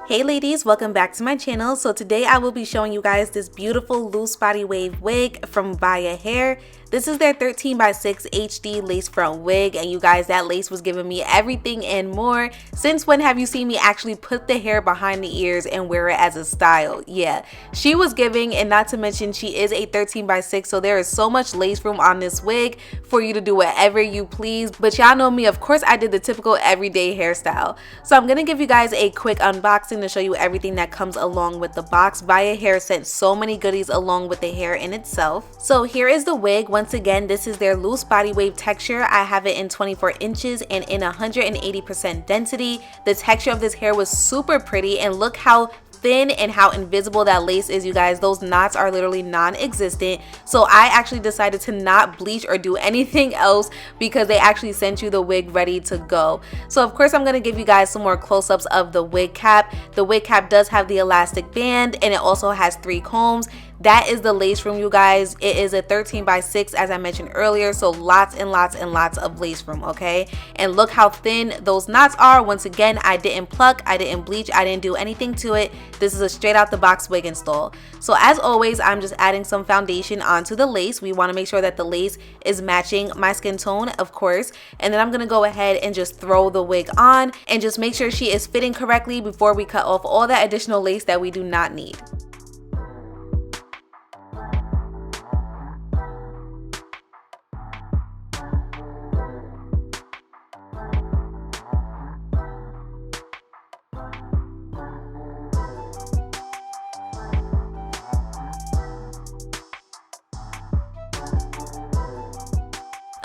Hey ladies, welcome back to my channel. So today I will be showing you guys this beautiful loose body wave wig from Viya Hair. This is their 13x6 HD lace front wig, and you guys, that lace was giving me everything and more. Since when have you seen me actually put the hair behind the ears and wear it as a style? Yeah, she was giving, and not to mention she is a 13x6, so there is so much lace room on this wig for you to do whatever you please. But y'all know me, of course I did the typical everyday hairstyle. So I'm gonna give you guys a quick unboxing to show you everything that comes along with the box. Viya Hair sent so many goodies along with the hair in itself. So here is the wig. Once again, this is their loose body wave texture. I have it in 24 inches and in 180% density. The texture of this hair was super pretty, and look how thin and how invisible that lace is, you guys. Those knots are literally non-existent. So I actually decided to not bleach or do anything else because they actually sent you the wig ready to go. So of course I'm going to give you guys some more close-ups of the wig cap. The wig cap does have the elastic band, and it also has 3 combs. That is the lace room, you guys. It is a 13x6 as I mentioned earlier, so lots and lots and lots of lace room, okay? And look how thin those knots are. Once again, I didn't pluck, I didn't bleach, I didn't do anything to it. This is a straight out the box wig install. So as always, I'm just adding some foundation onto the lace. We want to make sure that the lace is matching my skin tone, of course. And then I'm going to go ahead and just throw the wig on and just make sure she is fitting correctly before we cut off all that additional lace that we do not need.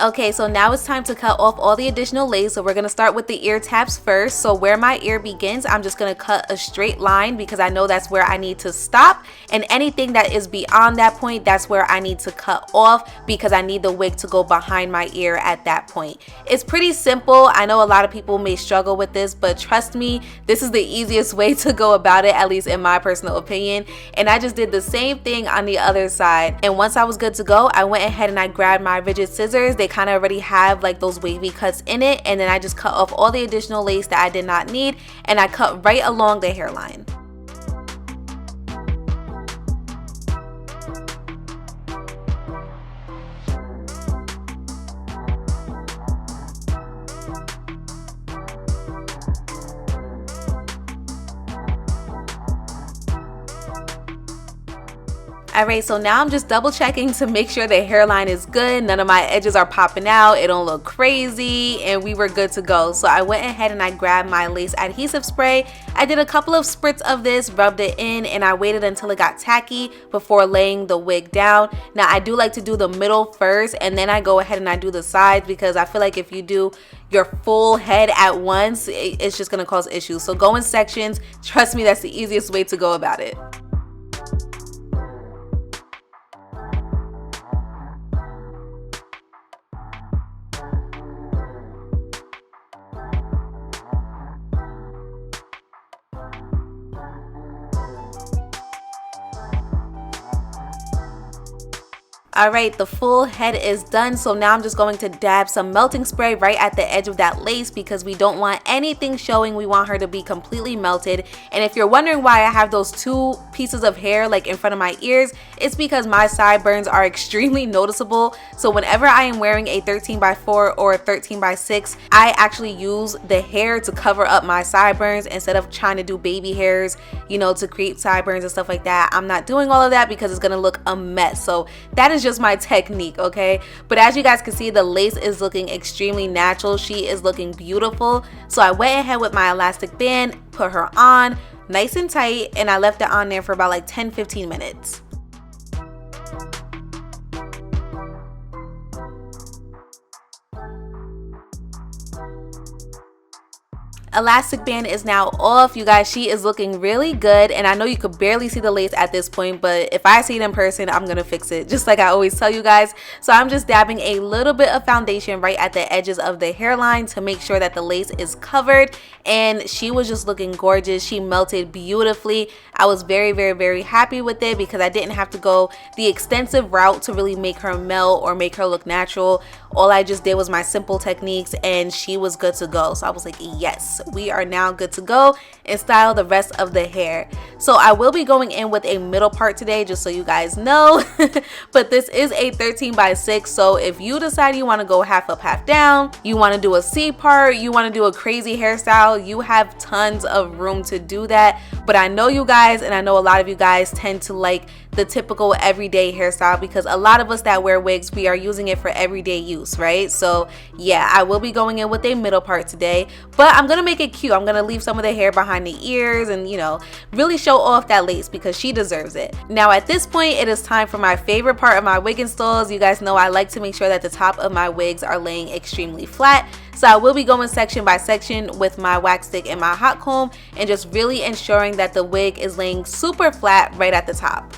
Okay, so now it's time to cut off all the additional lace. So we're going to start with the ear tabs first. So where my ear begins, I'm just going to cut a straight line because I know that's where I need to stop. And anything that is beyond that point, that's where I need to cut off because I need the wig to go behind my ear at that point. It's pretty simple. I know a lot of people may struggle with this, but trust me, this is the easiest way to go about it, at least in my personal opinion. And I just did the same thing on the other side. And once I was good to go, I went ahead and I grabbed my rigid scissors. They kind of already have like those wavy cuts in it, and then I just cut off all the additional lace that I did not need, and I cut right along the hairline. Alright, so now I'm just double checking to make sure the hairline is good. None of my edges are popping out. It don't look crazy, and we were good to go. So I went ahead and I grabbed my lace adhesive spray. I did a couple of spritz of this, rubbed it in, and I waited until it got tacky before laying the wig down. Now I do like to do the middle first, and then I go ahead and I do the sides because I feel like if you do your full head at once, it's just going to cause issues. So go in sections. Trust me, that's the easiest way to go about it. Alright, the full head is done, so now I'm just going to dab some melting spray right at the edge of that lace because we don't want anything showing. We want her to be completely melted. And if you're wondering why I have those 2 pieces of hair like in front of my ears, it's because my sideburns are extremely noticeable. So whenever I am wearing a 13x4 or a 13x6, I actually use the hair to cover up my sideburns instead of trying to do baby hairs, you know, to create sideburns and stuff like that. I'm not doing all of that because it's gonna look a mess. So that is just my technique, okay? But as you guys can see, the lace is looking extremely natural. She is looking beautiful. So I went ahead with my elastic band, put her on nice and tight, and I left it on there for about like 10-15 minutes. Elastic band is now off, you guys. She is looking really good, and I know you could barely see the lace at this point, but if I see it in person, I'm gonna fix it, just like I always tell you guys. So I'm just dabbing a little bit of foundation right at the edges of the hairline to make sure that the lace is covered, and she was just looking gorgeous. She melted beautifully. I was very happy with it because I didn't have to go the extensive route to really make her melt or make her look natural. All I just did was my simple techniques, and she was good to go. So I was like, yes, we are now good to go and style the rest of the hair. So I will be going in with a middle part today, just so you guys know. But this is a 13 by 6, so if you decide you want to go half up, half down, you want to do a C part, you want to do a crazy hairstyle, you have tons of room to do that. But I know you guys, and I know a lot of you guys tend to like the typical everyday hairstyle, because a lot of us that wear wigs, we are using it for everyday use, right? So yeah, I will be going in with a middle part today, but I'm gonna make it cute. I'm gonna leave some of the hair behind the ears and, you know, really show off that lace because she deserves it. Now at this point, it is time for my favorite part of my wig installs. You guys know I like to make sure that the top of my wigs are laying extremely flat. So I will be going section by section with my wax stick and my hot comb and just really ensuring that the wig is laying super flat right at the top.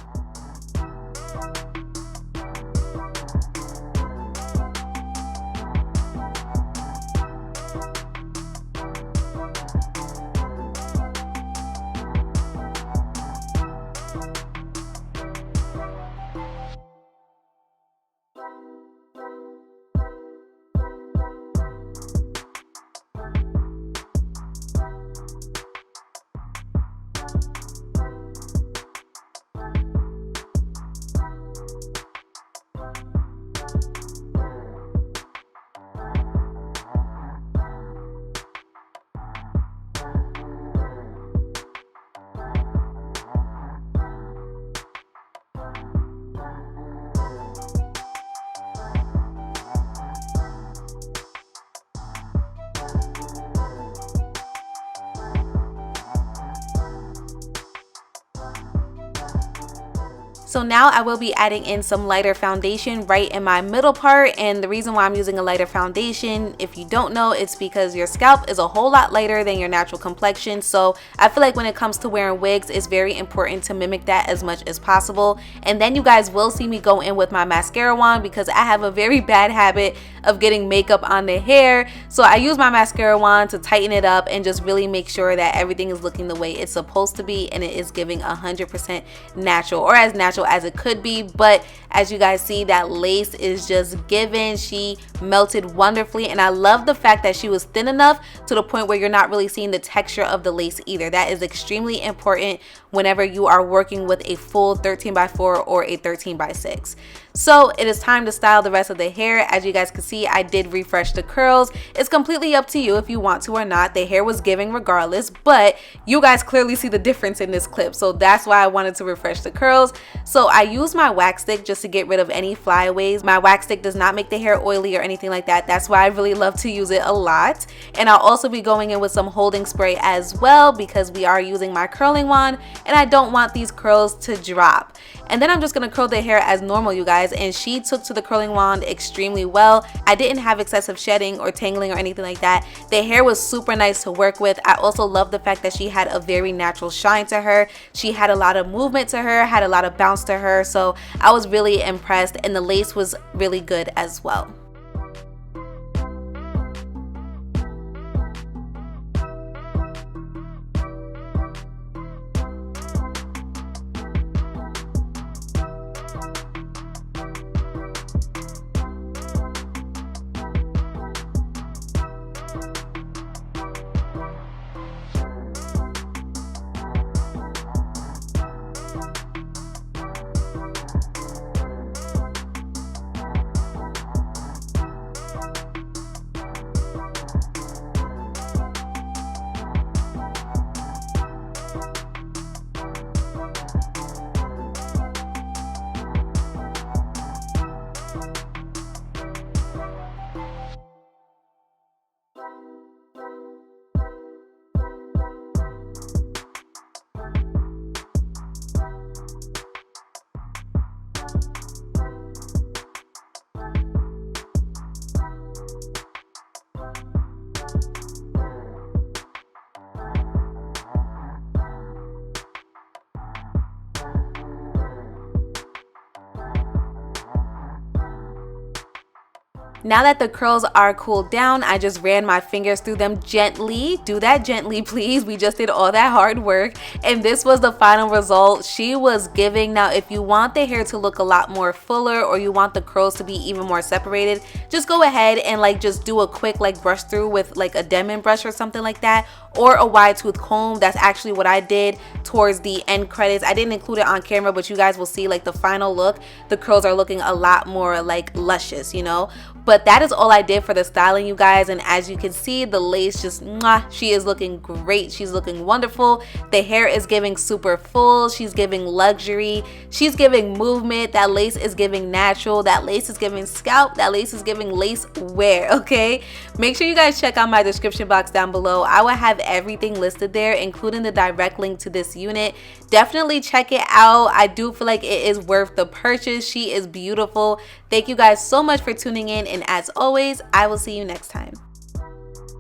So now I will be adding in some lighter foundation right in my middle part, and the reason why I'm using a lighter foundation, if you don't know, it's because your scalp is a whole lot lighter than your natural complexion. So I feel like when it comes to wearing wigs, it's very important to mimic that as much as possible. And then you guys will see me go in with my mascara wand, because I have a very bad habit of getting makeup on the hair. So I use my mascara wand to tighten it up and just really make sure that everything is looking the way it's supposed to be and it is giving 100% natural, or as natural as it could be. But as you guys see, that lace is just given. She melted wonderfully, and I love the fact that she was thin enough to the point where you're not really seeing the texture of the lace either. That is extremely important whenever you are working with a full 13 by 4 or a 13 by 6. So it is time to style the rest of the hair. As you guys can see, I did refresh the curls. It's completely up to you if you want to or not. The hair was giving regardless, but you guys clearly see the difference in this clip, so that's why I wanted to refresh the curls. So I used my wax stick just to get rid of any flyaways. My wax stick does not make the hair oily or anything like that. That's why I really love to use it a lot. And I'll also be going in with some holding spray as well, because we are using my curling wand and I don't want these curls to drop. And then I'm just going to curl the hair as normal, you guys, and she took to the curling wand extremely well. I didn't have excessive shedding or tangling or anything like that. The hair was super nice to work with. I also love the fact that she had a very natural shine to her. She had a lot of movement to her, had a lot of bounce to her, so I was really impressed, and the lace was really good as well. Now that the curls are cooled down, I just ran my fingers through them gently. Do that gently, please. We just did all that hard work. And this was the final result. She was giving. Now, if you want the hair to look a lot more fuller or you want the curls to be even more separated, just go ahead and like just do a quick like brush through with like a Denman brush or something like that, or a wide tooth comb. That's actually what I did towards the end credits. I didn't include it on camera, but you guys will see like the final look. The curls are looking a lot more like luscious, you know. But that is all I did for the styling, you guys. And as you can see, the lace just, mwah, she is looking great. She's looking wonderful. The hair is giving super full. She's giving luxury. She's giving movement. That lace is giving natural. That lace is giving scalp. That lace is giving lace wear, okay? Make sure you guys check out my description box down below. I will have everything listed there, including the direct link to this unit. Definitely check it out. I do feel like it is worth the purchase. She is beautiful. Thank you guys so much for tuning in, and as always, I will see you next time.